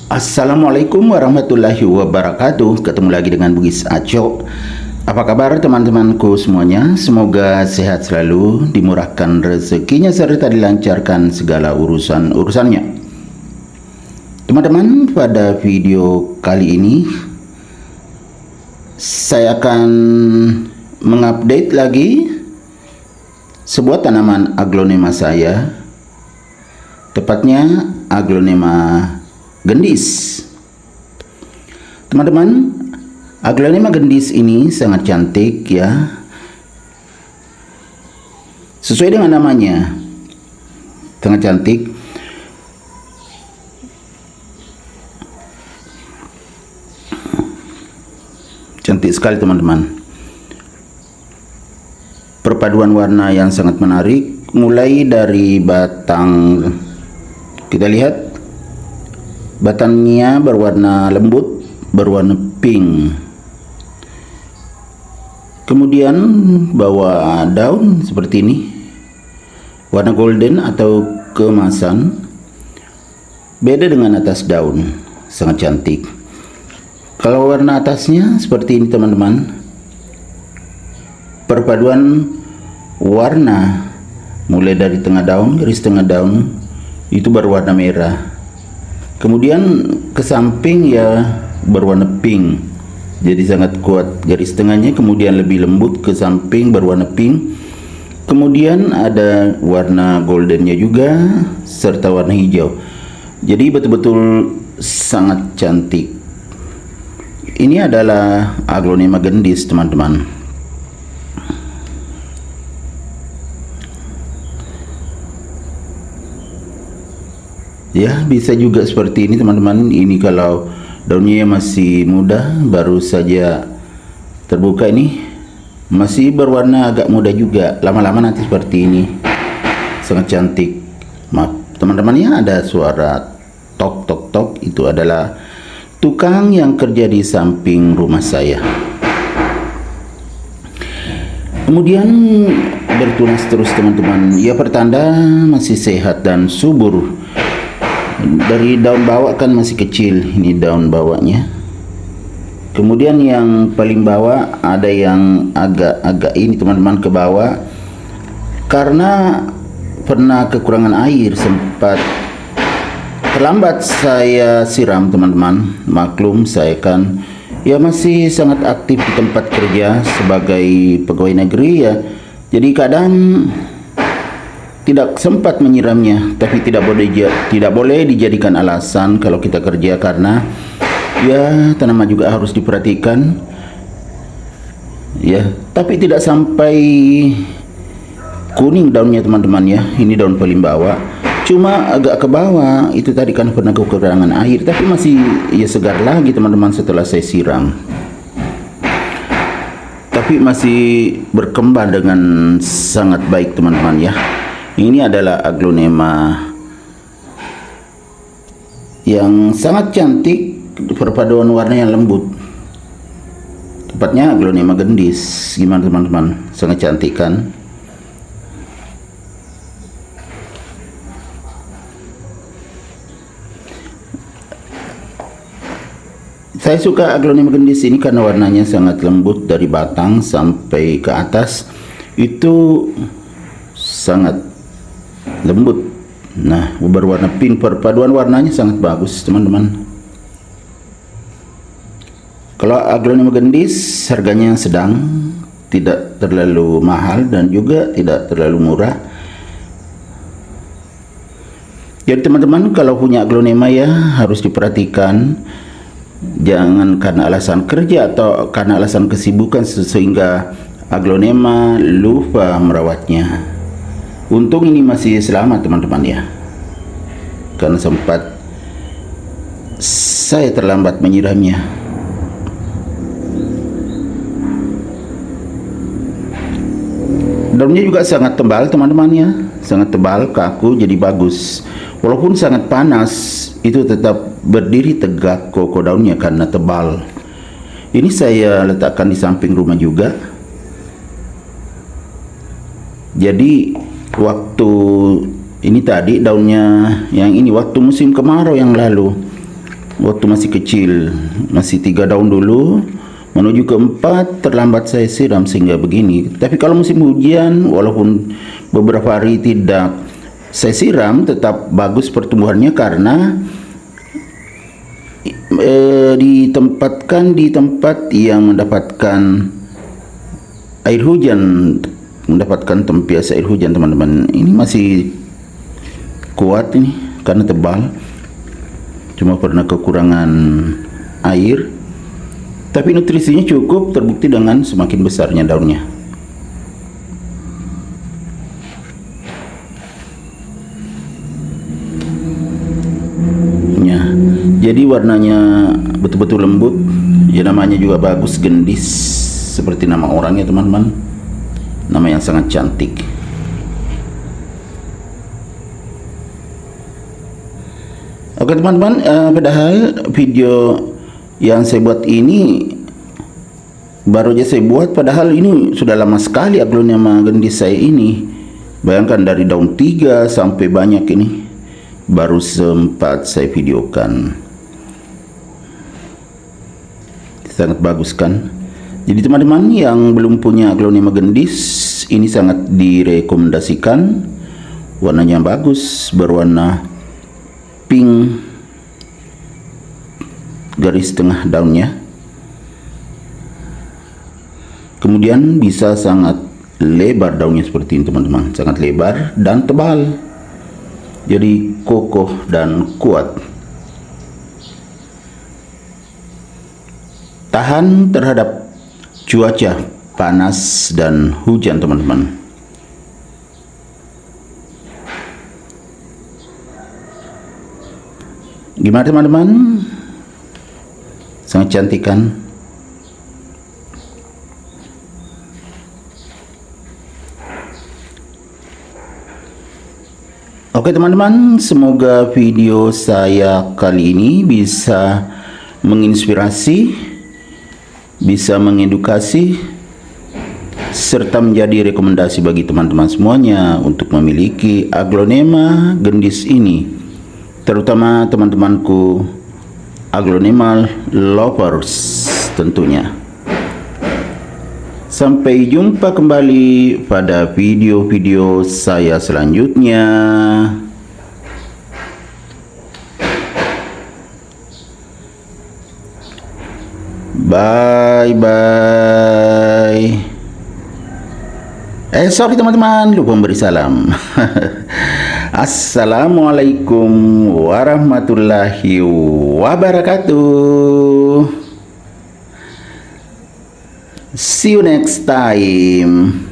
Assalamualaikum warahmatullahi wabarakatuh. Ketemu lagi dengan Bugis Aco. Apa kabar teman-temanku semuanya? Semoga sehat selalu, dimurahkan rezekinya serta dilancarkan segala urusan-urusannya. Teman-teman, pada video kali ini saya akan mengupdate lagi sebuah tanaman aglonema saya, tepatnya aglonema gendis. Teman-teman, aglonema gendis ini sangat cantik ya. Sesuai dengan namanya, sangat cantik. Cantik sekali teman-teman. Perpaduan warna yang sangat menarik, mulai dari batang, kita lihat batangnya berwarna lembut, berwarna pink. Kemudian bawah daun seperti ini, warna golden atau keemasan. Beda dengan atas daun, sangat cantik. Kalau warna atasnya seperti ini teman-teman. Perpaduan warna mulai dari tengah daun, garis tengah daun itu berwarna merah. Kemudian ke samping ya berwarna pink, jadi sangat kuat garis tengahnya. Kemudian lebih lembut ke samping berwarna pink. Kemudian ada warna goldennya juga serta warna hijau. Jadi betul-betul sangat cantik. Ini adalah aglonema gendis teman-teman. Ya, bisa juga seperti ini teman-teman. Ini kalau daunnya masih muda, baru saja terbuka, ini masih berwarna agak muda juga. Lama-lama nanti seperti ini, sangat cantik. Maaf teman-teman ya, ada suara tok tok tok. Itu adalah tukang yang kerja di samping rumah saya. Kemudian bertunas terus teman-teman. Ya, pertanda masih sehat dan subur. Dari daun bawah kan masih kecil, ini daun bawahnya. Kemudian yang paling bawah ada yang agak-agak ini teman-teman ke bawah, karena pernah kekurangan air, sempat terlambat saya siram teman-teman. Maklum saya kan ya masih sangat aktif di tempat kerja sebagai pegawai negeri ya, jadi kadang tidak sempat menyiramnya. Tapi tidak boleh dijadikan alasan kalau kita kerja, karena ya tanaman juga harus diperhatikan ya. Tapi tidak sampai kuning daunnya teman-teman ya. Ini daun paling bawah, cuma agak ke bawah itu tadi kan pernah kekurangan air, tapi masih ya segar lagi teman-teman setelah saya siram. Tapi masih berkembang dengan sangat baik teman-teman ya. Ini adalah aglonema yang sangat cantik, perpaduan warna yang lembut. Tepatnya aglonema gendis. Gimana teman-teman? Sangat cantik kan? Saya suka aglonema gendis ini karena warnanya sangat lembut, dari batang sampai ke atas itu sangat lembut. Nah, berwarna pink, perpaduan warnanya sangat bagus teman-teman. Kalau aglonema gendis harganya sedang, tidak terlalu mahal dan juga tidak terlalu murah. Jadi teman-teman kalau punya aglonema ya harus diperhatikan, jangan karena alasan kerja atau karena alasan kesibukan sehingga aglonema lupa merawatnya. Untung ini masih selamat teman-teman ya, karena sempat saya terlambat menyiramnya. Daunnya juga sangat tebal teman-teman ya, sangat tebal, kaku, jadi bagus. Walaupun sangat panas, itu tetap berdiri tegak kokoh daunnya karena tebal. Ini saya letakkan di samping rumah juga. Jadi waktu ini tadi daunnya yang ini waktu musim kemarau yang lalu waktu masih kecil, masih 3 daun dulu, menuju ke 4 terlambat saya siram sehingga begini. Tapi kalau musim hujan, walaupun beberapa hari tidak saya siram, tetap bagus pertumbuhannya karena ditempatkan di tempat yang mendapatkan air hujan, mendapatkan tempias air hujan teman-teman. Ini masih kuat ini karena tebal, cuma pernah kekurangan air, tapi nutrisinya cukup, terbukti dengan semakin besarnya daunnya. Ya, jadi warnanya betul-betul lembut, ya namanya juga bagus, gendis seperti nama orangnya teman-teman, nama yang sangat cantik. Oke teman-teman, padahal video yang saya buat ini baru aja saya buat, padahal ini sudah lama sekali aglonema gendis saya ini. Bayangkan dari daun 3 sampai banyak ini baru sempat saya videokan. Sangat bagus kan? Jadi teman-teman yang belum punya aglonema gendis, ini sangat direkomendasikan. Warnanya bagus, berwarna pink, garis tengah daunnya. Kemudian bisa sangat lebar daunnya seperti ini teman-teman, sangat lebar dan tebal, jadi kokoh dan kuat, tahan terhadap cuaca panas dan hujan teman-teman. Gimana teman-teman? Sangat cantik kan? Oke teman-teman, semoga video saya kali ini bisa menginspirasi, bisa mengedukasi, serta menjadi rekomendasi bagi teman-teman semuanya untuk memiliki aglonema gendis ini, terutama teman-temanku aglonema lovers tentunya. Sampai jumpa kembali pada video-video saya selanjutnya. Bye-bye. Sorry teman-teman, lupa memberi salam. Assalamualaikum warahmatullahi wabarakatuh. See you next time.